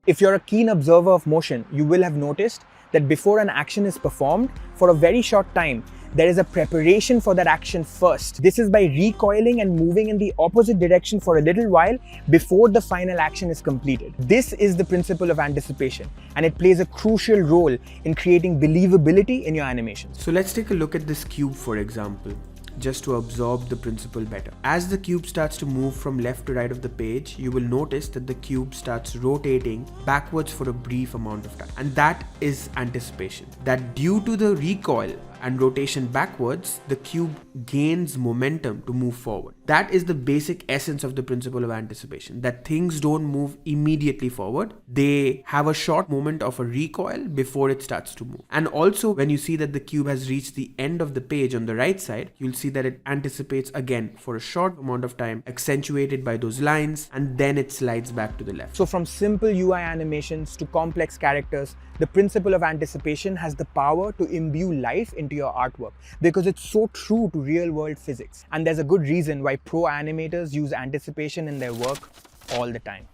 If you're a keen observer of motion, you will have noticed that before an action is performed, for a very short time, there is a preparation for that action first. This is by recoiling and moving in the opposite direction for a little while before the final action is completed. This is the principle of anticipation, and it plays a crucial role in creating believability in your animations. So let's take a look at this cube, for example, just to absorb the principle better. As the cube starts to move from left to right of the page, you will notice that the cube starts rotating backwards for a brief amount of time. And that is anticipation. That due to the recoil and rotation backwards, the cube gains momentum to move forward. That is the basic essence of the principle of anticipation, that things don't move immediately forward. They have a short moment of a recoil before it starts to move. And also, when you see that the cube has reached the end of the page on the right side, you'll see that it anticipates again for a short amount of time, accentuated by those lines, and then it slides back to the left. So from simple UI animations to complex characters, the principle of anticipation has the power to imbue life into your artwork because it's so true to real-world physics. And there's a good reason why pro animators use anticipation in their work all the time.